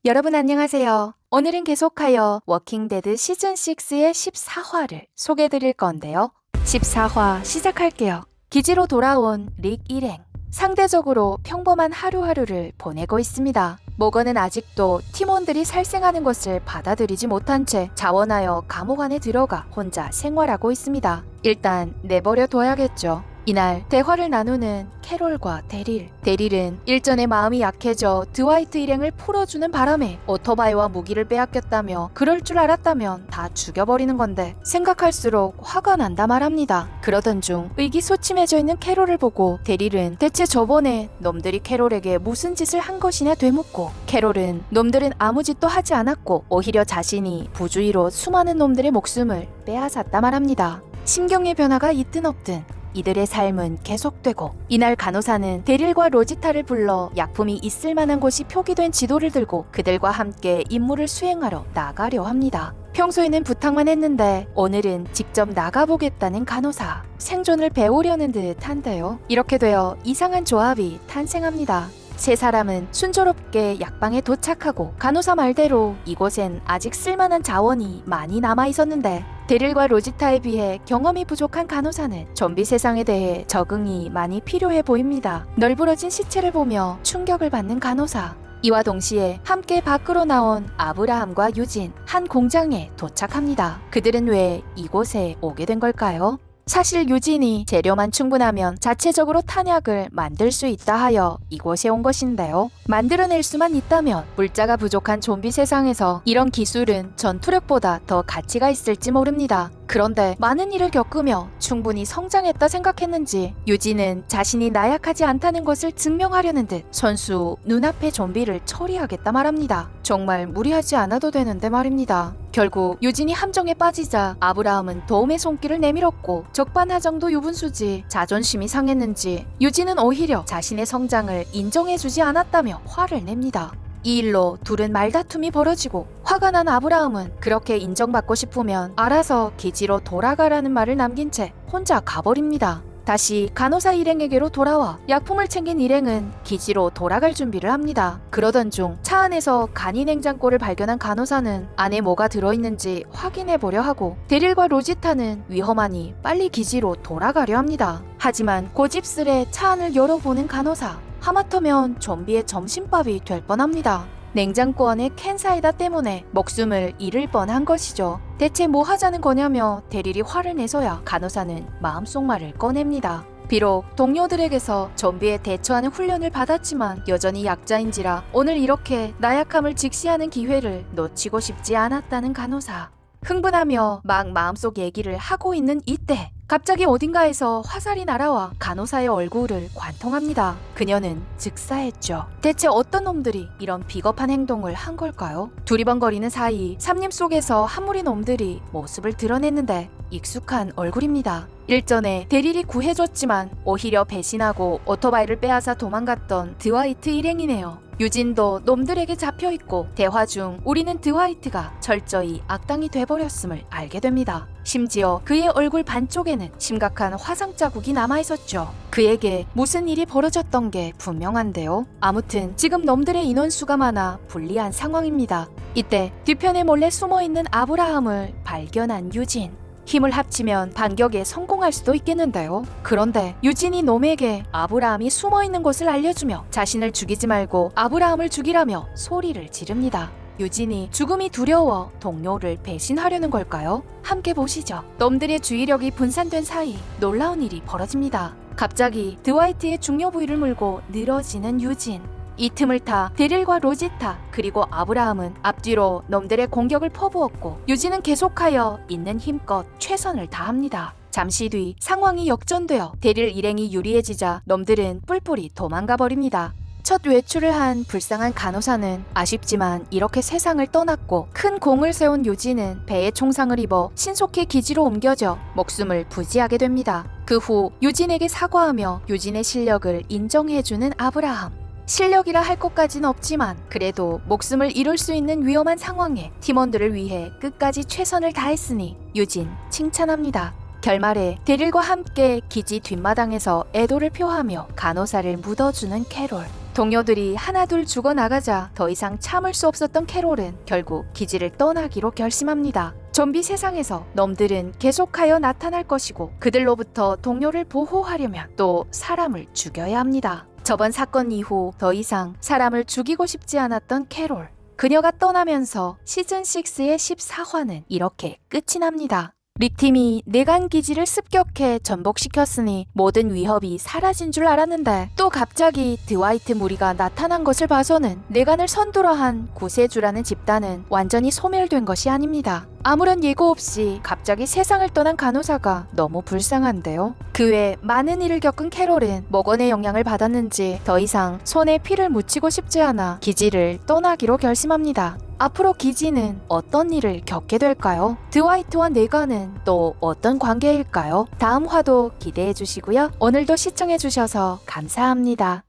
여러분 안녕하세요. 오늘은 계속하여 워킹데드 시즌6의 14화를 소개해드릴 건데요. 14화 시작할게요. 기지로 돌아온 릭 일행. 상대적으로 평범한 하루하루를 보내고 있습니다. 모건은 아직도 팀원들이 살생하는 것을 받아들이지 못한 채 자원하여 감옥 안에 들어가 혼자 생활하고 있습니다. 일단 내버려 둬야겠죠. 이날 대화를 나누는 캐롤과 데릴. 데릴은 일전에 마음이 약해져 드와이트 일행을 풀어주는 바람에 오토바이와 무기를 빼앗겼다며 그럴 줄 알았다면 다 죽여버리는 건데 생각할수록 화가 난다 말합니다. 그러던 중 의기소침해져 있는 캐롤을 보고 데릴은 대체 저번에 놈들이 캐롤에게 무슨 짓을 한 것이냐 되묻고 캐롤은 놈들은 아무 짓도 하지 않았고 오히려 자신이 부주의로 수많은 놈들의 목숨을 빼앗았다 말합니다. 심경의 변화가 있든 없든 이들의 삶은 계속되고 이날 간호사는 데릴과 로지타를 불러 약품이 있을 만한 곳이 표기된 지도를 들고 그들과 함께 임무를 수행하러 나가려 합니다. 평소에는 부탁만 했는데 오늘은 직접 나가보겠다는 간호사. 생존을 배우려는 듯 한데요. 이렇게 되어 이상한 조합이 탄생합니다. 세 사람은 순조롭게 약방에 도착하고 간호사 말대로 이곳엔 아직 쓸만한 자원이 많이 남아 있었는데 데릴과 로지타에 비해 경험이 부족한 간호사는 좀비 세상에 대해 적응이 많이 필요해 보입니다. 널브러진 시체를 보며 충격을 받는 간호사. 이와 동시에 함께 밖으로 나온 아브라함과 유진, 한 공장에 도착합니다. 그들은 왜 이곳에 오게 된 걸까요? 사실 유진이 재료만 충분하면 자체적으로 탄약을 만들 수 있다 하여 이곳에 온 것인데요. 만들어낼 수만 있다면 물자가 부족한 좀비 세상에서 이런 기술은 전투력보다 더 가치가 있을지 모릅니다. 그런데 많은 일을 겪으며 충분히 성장했다 생각했는지 유진은 자신이 나약하지 않다는 것을 증명하려는 듯 선수 눈앞의 좀비를 처리하겠다 말합니다. 정말 무리하지 않아도 되는데 말입니다. 결국 유진이 함정에 빠지자 아브라함은 도움의 손길을 내밀었고 적반하장도 유분수지 자존심이 상했는지 유진은 오히려 자신의 성장을 인정해주지 않았다며 화를 냅니다. 이 일로 둘은 말다툼이 벌어지고 화가 난 아브라함은 그렇게 인정받고 싶으면 알아서 기지로 돌아가라는 말을 남긴 채 혼자 가버립니다. 다시 간호사 일행에게로 돌아와 약품을 챙긴 일행은 기지로 돌아갈 준비를 합니다. 그러던 중 차 안에서 간이 냉장고를 발견한 간호사는 안에 뭐가 들어있는지 확인해보려 하고 데릴과 로지타는 위험하니 빨리 기지로 돌아가려 합니다. 하지만 고집스레 차 안을 열어보는 간호사. 하마터면 좀비의 점심밥이 될 뻔합니다. 냉장고 안의 캔 사이다 때문에 목숨을 잃을 뻔한 것이죠. 대체 뭐 하자는 거냐며 데릴이 화를 내서야 간호사는 마음속 말을 꺼냅니다. 비록 동료들에게서 좀비에 대처하는 훈련을 받았지만 여전히 약자인지라 오늘 이렇게 나약함을 직시하는 기회를 놓치고 싶지 않았다는 간호사. 흥분하며 막 마음속 얘기를 하고 있는 이때 갑자기 어딘가에서 화살이 날아와 간호사의 얼굴을 관통합니다. 그녀는 즉사했죠. 대체 어떤 놈들이 이런 비겁한 행동을 한 걸까요? 두리번거리는 사이 삼림 속에서 한 무리 놈들이 모습을 드러냈는데 익숙한 얼굴입니다. 일전에 데릴이 구해줬지만 오히려 배신하고 오토바이를 빼앗아 도망갔던 드와이트 일행이네요. 유진도 놈들에게 잡혀있고 대화 중 우리는 드와이트가 철저히 악당이 돼버렸음을 알게 됩니다. 심지어 그의 얼굴 반쪽에는 심각한 화상 자국이 남아있었죠. 그에게 무슨 일이 벌어졌던 게 분명한데요. 아무튼 지금 놈들의 인원수가 많아 불리한 상황입니다. 이때 뒤편에 몰래 숨어있는 아브라함을 발견한 유진. 힘을 합치면 반격에 성공할 수도 있겠는데요. 그런데 유진이 놈에게 아브라함이 숨어있는 곳을 알려주며 자신을 죽이지 말고 아브라함을 죽이라며 소리를 지릅니다. 유진이 죽음이 두려워 동료를 배신하려는 걸까요? 함께 보시죠. 놈들의 주의력이 분산된 사이 놀라운 일이 벌어집니다. 갑자기 드와이트의 중요 부위를 물고 늘어지는 유진. 이 틈을 타 데릴과 로지타 그리고 아브라함은 앞뒤로 놈들의 공격을 퍼부었고 유진은 계속하여 있는 힘껏 최선을 다합니다. 잠시 뒤 상황이 역전되어 데릴 일행이 유리해지자 놈들은 뿔뿔이 도망가 버립니다. 첫 외출을 한 불쌍한 간호사는 아쉽지만 이렇게 세상을 떠났고 큰 공을 세운 유진은 배에 총상을 입어 신속히 기지로 옮겨져 목숨을 부지하게 됩니다. 그 후 유진에게 사과하며 유진의 실력을 인정해주는 아브라함. 실력이라 할 것까진 없지만 그래도 목숨을 잃을 수 있는 위험한 상황에 팀원들을 위해 끝까지 최선을 다했으니 유진 칭찬합니다. 결말에 데릴과 함께 기지 뒷마당에서 애도를 표하며 간호사를 묻어주는 캐롤. 동료들이 하나둘 죽어나가자 더 이상 참을 수 없었던 캐롤은 결국 기지를 떠나기로 결심합니다. 좀비 세상에서 놈들은 계속하여 나타날 것이고 그들로부터 동료를 보호하려면 또 사람을 죽여야 합니다. 저번 사건 이후 더 이상 사람을 죽이고 싶지 않았던 캐롤. 그녀가 떠나면서 시즌6의 14화는 이렇게 끝이 납니다. 릭팀이 내간 기지를 습격해 전복시켰으니 모든 위협이 사라진 줄 알았는데 또 갑자기 드와이트 무리가 나타난 것을 봐서는 내간을 선두로 한 구세주라는 집단은 완전히 소멸된 것이 아닙니다. 아무런 예고 없이 갑자기 세상을 떠난 간호사가 너무 불쌍한데요. 그 외 많은 일을 겪은 캐롤은 목원의 영향을 받았는지 더 이상 손에 피를 묻히고 싶지 않아 기지를 떠나기로 결심합니다. 앞으로 기지는 어떤 일을 겪게 될까요? 드와이트와 내가는 또 어떤 관계일까요? 다음 화도 기대해 주시고요. 오늘도 시청해 주셔서 감사합니다.